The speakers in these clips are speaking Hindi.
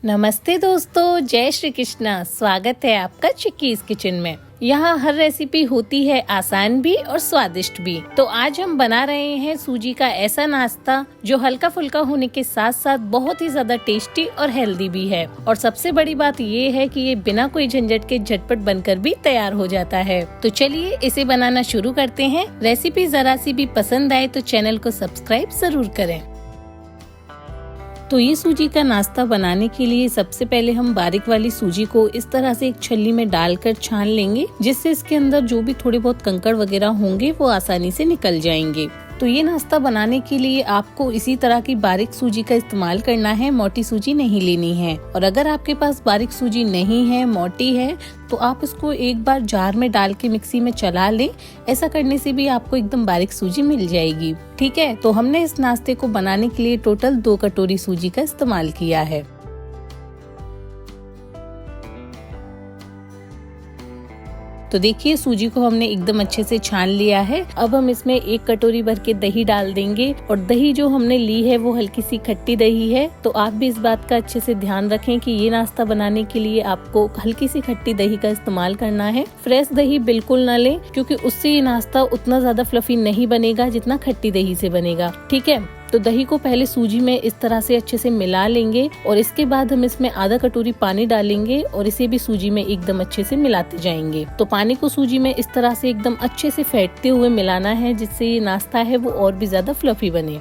नमस्ते दोस्तों, जय श्री कृष्णा। स्वागत है आपका चिक्कीज किचन में। यहाँ हर रेसिपी होती है आसान भी और स्वादिष्ट भी। तो आज हम बना रहे हैं सूजी का ऐसा नाश्ता जो हल्का फुल्का होने के साथ साथ बहुत ही ज्यादा टेस्टी और हेल्दी भी है। और सबसे बड़ी बात ये है कि ये बिना कोई झंझट के झटपट बनकर भी तैयार हो जाता है। तो चलिए इसे बनाना शुरू करते हैं। रेसिपी जरा सी भी पसंद आए तो चैनल को सब्सक्राइब जरूर करें। तो ये सूजी का नाश्ता बनाने के लिए सबसे पहले हम बारीक वाली सूजी को इस तरह से एक छलनी में डालकर छान लेंगे, जिससे इसके अंदर जो भी थोड़े बहुत कंकड़ वगैरह होंगे वो आसानी से निकल जाएंगे। तो ये नाश्ता बनाने के लिए आपको इसी तरह की बारीक सूजी का इस्तेमाल करना है, मोटी सूजी नहीं लेनी है। और अगर आपके पास बारीक सूजी नहीं है, मोटी है, तो आप इसको एक बार जार में डाल के मिक्सी में चला लें। ऐसा करने से भी आपको एकदम बारीक सूजी मिल जाएगी। ठीक है, तो हमने इस नाश्ते को बनाने के लिए टोटल 2 कटोरी सूजी का इस्तेमाल किया है। तो देखिए सूजी को हमने एकदम अच्छे से छान लिया है। अब हम इसमें 1 कटोरी भर के दही डाल देंगे। और दही जो हमने ली है वो हल्की सी खट्टी दही है। तो आप भी इस बात का अच्छे से ध्यान रखें कि ये नाश्ता बनाने के लिए आपको हल्की सी खट्टी दही का इस्तेमाल करना है। फ्रेश दही बिल्कुल ना लें, क्योंकि उससे ये नाश्ता उतना ज्यादा फ्लफी नहीं बनेगा जितना खट्टी दही से बनेगा। ठीक है, तो दही को पहले सूजी में इस तरह से अच्छे से मिला लेंगे और इसके बाद हम इसमें आधा कटोरी पानी डालेंगे और इसे भी सूजी में एकदम अच्छे से मिलाते जाएंगे। तो पानी को सूजी में इस तरह से एकदम अच्छे से फेंटते हुए मिलाना है, जिससे ये नाश्ता है वो और भी ज्यादा फ्लफी बने।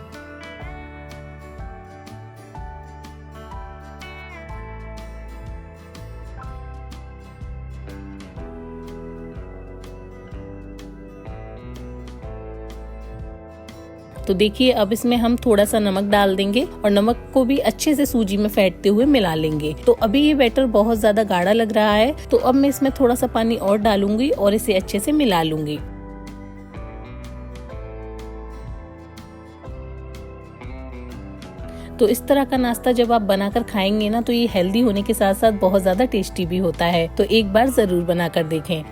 तो देखिए अब इसमें हम थोड़ा सा नमक डाल देंगे और नमक को भी अच्छे से सूजी में फेंटते हुए मिला लेंगे। तो अभी ये बैटर बहुत ज्यादा गाढ़ा लग रहा है, तो अब मैं इसमें थोड़ा सा पानी और डालूंगी और इसे अच्छे से मिला लूंगी। तो इस तरह का नाश्ता जब आप बनाकर खाएंगे ना, तो ये हेल्दी होने के साथ साथ बहुत ज्यादा टेस्टी भी होता है। तो एक बार जरूर बनाकर देखें।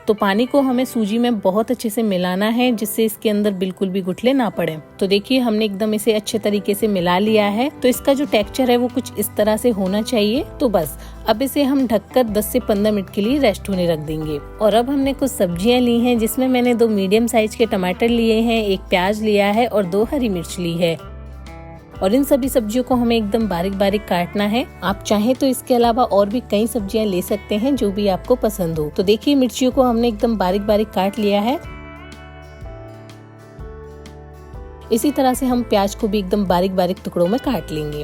तो पानी को हमें सूजी में बहुत अच्छे से मिलाना है, जिससे इसके अंदर बिल्कुल भी गुठले ना पड़े। तो देखिए हमने एकदम इसे अच्छे तरीके से मिला लिया है। तो इसका जो टेक्सचर है वो कुछ इस तरह से होना चाहिए। तो बस अब इसे हम ढककर 10 से 15 मिनट के लिए रेस्ट होने रख देंगे। और अब हमने कुछ सब्जियां ली हैं, जिसमें मैंने 2 मीडियम साइज के टमाटर लिए हैं, 1 प्याज लिया है और 2 हरी मिर्च ली है। और इन सभी सब्जियों को हमें एकदम बारीक बारीक काटना है। आप चाहें तो इसके अलावा और भी कई सब्जियां ले सकते हैं, जो भी आपको पसंद हो। तो देखिए मिर्चियों को हमने एकदम बारीक बारीक काट लिया है। इसी तरह से हम प्याज को भी एकदम बारीक बारीक टुकड़ों में काट लेंगे।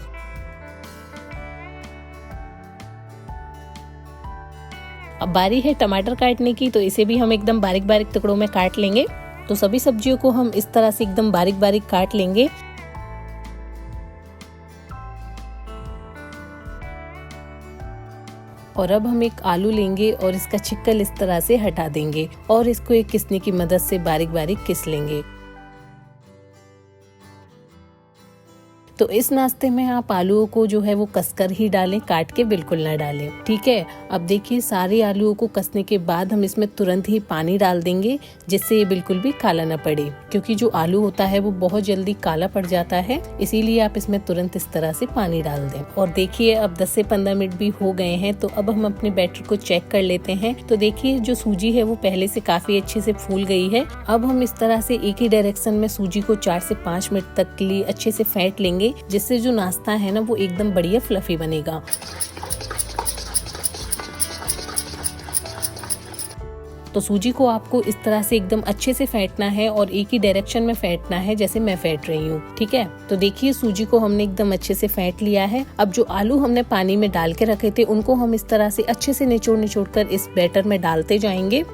अब बारी है टमाटर काटने की, तो इसे भी हम एकदम बारीक बारीक टुकड़ों में काट लेंगे। तो सभी सब्जियों को हम इस तरह से एकदम बारीक बारीक काट लेंगे। और अब हम एक आलू लेंगे और इसका छिक्कल इस तरह से हटा देंगे और इसको एक किसनी की मदद से बारीक बारीक किस लेंगे। तो इस नाश्ते में आप आलूओं को जो है वो कसकर ही डालें, काट के बिल्कुल ना डालें। ठीक है, अब देखिए सारे आलूओं को कसने के बाद हम इसमें तुरंत ही पानी डाल देंगे, जिससे ये बिल्कुल भी काला ना पड़े, क्योंकि जो आलू होता है वो बहुत जल्दी काला पड़ जाता है। इसीलिए आप इसमें तुरंत इस तरह से पानी डाल दें। और देखिए अब 10 से 15 मिनट भी हो गए हैं। तो अब हम अपने बैटर को चेक कर लेते हैं। तो देखिए जो सूजी है वो पहले से काफी अच्छे से फूल गई है। अब हम इस तरह से एक ही डायरेक्शन में सूजी को 4 से 5 मिनट तक के लिए अच्छे से फेंट लेंगे, जिससे जो नाश्ता है ना वो एकदम बढ़िया फ्लफी बनेगा। तो सूजी को आपको इस तरह से एकदम अच्छे से फेंटना है और एक ही डायरेक्शन में फेंटना है, जैसे मैं फेंट रही हूँ। ठीक है, तो देखिए सूजी को हमने एकदम अच्छे से फेंट लिया है। अब जो आलू हमने पानी में डाल के रखे थे, उनको हम इस तरह से अच्छे से निचोड़ निचोड़ कर इस बैटर में डालते जाएंगे।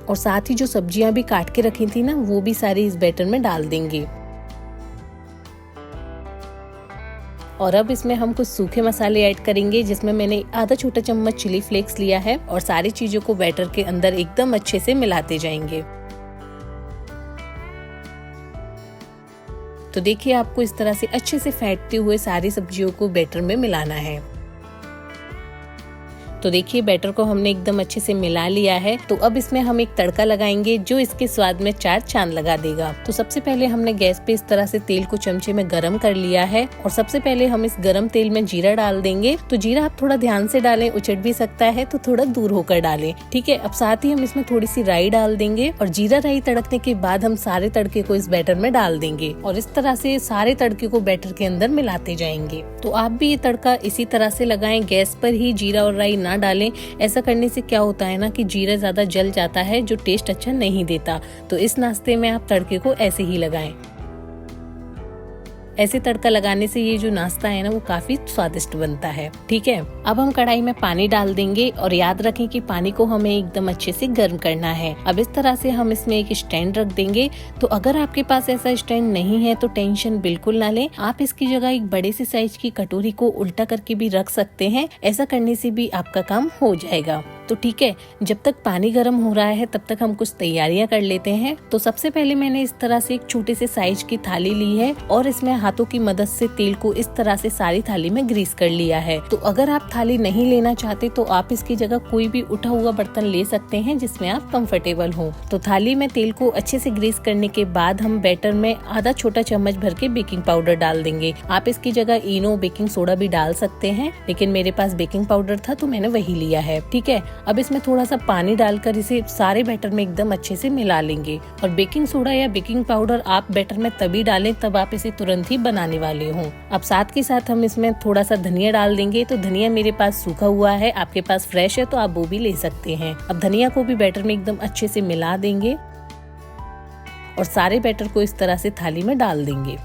और साथ ही जो सब्जियां भी काट के रखी थी ना, वो भी सारी इस बैटर में डाल देंगे। और अब इसमें हम कुछ सूखे मसाले ऐड करेंगे, जिसमें मैंने आधा छोटा चम्मच चिली फ्लेक्स लिया है। और सारी चीजों को बैटर के अंदर एकदम अच्छे से मिलाते जाएंगे। तो देखिए आपको इस तरह से अच्छे से फेंटते हुए सारी सब्जियों को बैटर में मिलाना है। तो देखिए बैटर को हमने एकदम अच्छे से मिला लिया है। तो अब इसमें हम एक तड़का लगाएंगे जो इसके स्वाद में 4 चांद लगा देगा। तो सबसे पहले हमने गैस पे इस तरह से तेल को चमचे में गरम कर लिया है और सबसे पहले हम इस गरम तेल में जीरा डाल देंगे। तो जीरा आप थोड़ा ध्यान से डालें, उचट भी सकता है तो थोड़ा दूर होकर डालें, ठीक है। अब साथ ही हम इसमें थोड़ी सी राई डाल देंगे और जीरा राई तड़कने के बाद हम सारे तड़के को इस बैटर में डाल देंगे और इस तरह से सारे तड़के को बैटर के अंदर मिलाते जाएंगे। तो आप भी ये तड़का इसी तरह से लगाएं, गैस पर ही जीरा और राई ना डालें। ऐसा करने से क्या होता है ना कि जीरा ज्यादा जल जाता है जो टेस्ट अच्छा नहीं देता। तो इस नाश्ते में आप तड़के को ऐसे ही लगाएं। ऐसे तड़का लगाने से ये जो नाश्ता है ना वो काफी स्वादिष्ट बनता है, ठीक है। अब हम कढ़ाई में पानी डाल देंगे और याद रखें कि पानी को हमें एकदम अच्छे से गर्म करना है। अब इस तरह से हम इसमें एक स्टैंड रख देंगे। तो अगर आपके पास ऐसा स्टैंड नहीं है तो टेंशन बिल्कुल ना लें, आप इसकी जगह एक बड़े से साइज की कटोरी को उल्टा करके भी रख सकते हैं। ऐसा करने से भी आपका काम हो जाएगा। तो ठीक है, जब तक पानी गर्म हो रहा है तब तक हम कुछ तैयारियां कर लेते हैं। तो सबसे पहले मैंने इस तरह से एक छोटे से साइज की थाली ली है और इसमें हाथों की मदद से तेल को इस तरह से सारी थाली में ग्रीस कर लिया है। तो अगर आप थाली नहीं लेना चाहते तो आप इसकी जगह कोई भी उठा हुआ बर्तन ले सकते हैं जिसमें आप कंफर्टेबल हो। तो थाली में तेल को अच्छे से ग्रीस करने के बाद हम बैटर में आधा छोटा चम्मच भर के बेकिंग पाउडर डाल देंगे। आप इसकी जगह इनो, बेकिंग सोडा भी डाल सकते हैं, लेकिन मेरे पास बेकिंग पाउडर था तो मैंने वही लिया है, ठीक है। अब इसमें थोड़ा सा पानी डालकर इसे सारे बैटर में एकदम अच्छे से मिला लेंगे। और बेकिंग सोडा या बेकिंग पाउडर आप बैटर में तभी डालें तब आप इसे तुरंत ही बनाने वाले हों। अब साथ के साथ हम इसमें थोड़ा सा धनिया डाल देंगे। तो धनिया मेरे पास सूखा हुआ है, आपके पास फ्रेश है तो आप वो भी ले सकते हैं। अब धनिया को भी बैटर में एकदम अच्छे से मिला देंगे और सारे बैटर को इस तरह से थाली में डाल देंगे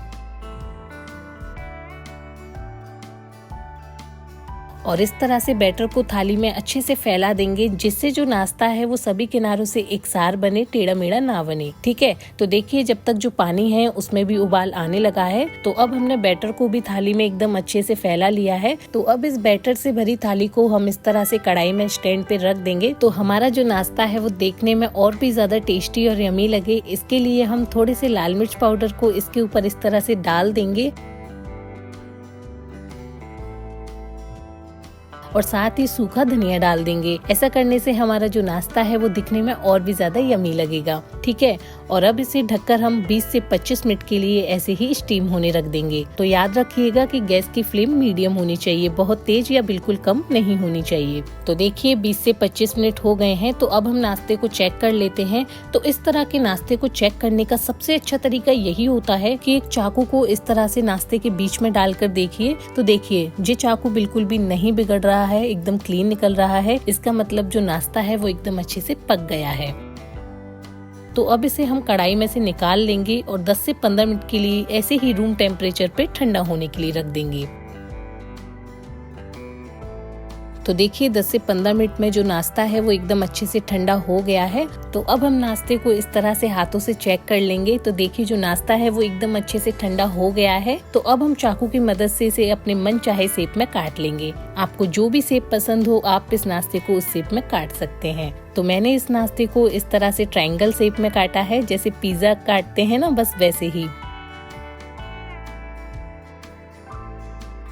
और इस तरह से बैटर को थाली में अच्छे से फैला देंगे, जिससे जो नाश्ता है वो सभी किनारों से एकसार बने, टेढ़ा मेढ़ा ना बने, ठीक है। तो देखिए जब तक जो पानी है उसमें भी उबाल आने लगा है। तो अब हमने बैटर को भी थाली में एकदम अच्छे से फैला लिया है। तो अब इस बैटर से भरी थाली को हम इस तरह से कढ़ाई में स्टैंड पे रख देंगे। तो हमारा जो नाश्ता है वो देखने में और भी ज्यादा टेस्टी और यमी लगे, इसके लिए हम थोड़े से लाल मिर्च पाउडर को इसके ऊपर इस तरह से डाल देंगे और साथ ही सूखा धनिया डाल देंगे। ऐसा करने से हमारा जो नाश्ता है वो दिखने में और भी ज्यादा यमी लगेगा, ठीक है। और अब इसे ढककर हम 20 से 25 मिनट के लिए ऐसे ही स्टीम होने रख देंगे। तो याद रखिएगा कि गैस की फ्लेम मीडियम होनी चाहिए, बहुत तेज या बिल्कुल कम नहीं होनी चाहिए। तो देखिए 20 से 25 मिनट हो गए हैं। तो अब हम नाश्ते को चेक कर लेते हैं। तो इस तरह के नाश्ते को चेक करने का सबसे अच्छा तरीका यही होता है कि एक चाकू को इस तरह से नाश्ते के बीच में डालकर देखिए। तो देखिए ये चाकू बिल्कुल भी नहीं बिगड़ रहा है, एकदम क्लीन निकल रहा है। इसका मतलब जो नाश्ता है वो एकदम अच्छे से पक गया है। तो अब इसे हम कढ़ाई में से निकाल लेंगे और 10 से 15 मिनट के लिए ऐसे ही रूम टेम्परेचर पे ठंडा होने के लिए रख देंगे। तो देखिए 10 से 15 मिनट में जो नाश्ता है वो एकदम अच्छे से ठंडा हो गया है। तो अब हम नाश्ते को इस तरह से हाथों से चेक कर लेंगे। तो देखिए जो नाश्ता है वो एकदम अच्छे से ठंडा हो गया है। तो अब हम चाकू की मदद से इसे अपने मन चाहे शेप में काट लेंगे। आपको जो भी शेप पसंद हो आप इस नाश्ते को उस शेप में काट सकते हैं। तो मैंने इस नाश्ते को इस तरह से ट्रायंगल शेप में काटा है, जैसे पिज्जा काटते हैं ना, बस वैसे ही।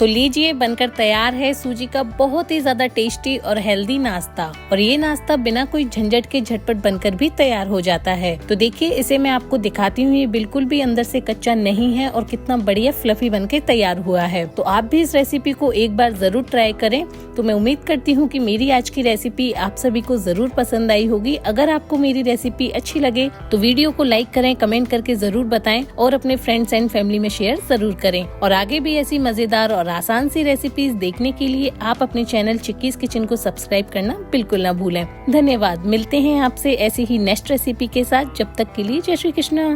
तो लीजिए बनकर तैयार है सूजी का बहुत ही ज्यादा टेस्टी और हेल्दी नाश्ता। और ये नाश्ता बिना कोई झंझट के झटपट बनकर भी तैयार हो जाता है। तो देखिए इसे मैं आपको दिखाती हूँ, ये बिल्कुल भी अंदर से कच्चा नहीं है और कितना बढ़िया फ्लफी बनके तैयार हुआ है। तो आप भी इस रेसिपी को एक बार जरूर ट्राई करें। तो मैं उम्मीद करती हूँ कि मेरी आज की रेसिपी आप सभी को जरूर पसंद आई होगी। अगर आपको मेरी रेसिपी अच्छी लगे तो वीडियो को लाइक करें, कमेंट करके जरूर बताएं और अपने फ्रेंड्स एंड फैमिली में शेयर जरूर करें। और आगे भी ऐसी मजेदार और आसान सी रेसिपीज देखने के लिए आप अपने चैनल चिक्कीज किचन को सब्सक्राइब करना बिल्कुल ना भूलें। धन्यवाद। मिलते हैं आपसे ऐसी ही नेक्स्ट रेसिपी के साथ। जब तक के लिए जय श्री कृष्णा।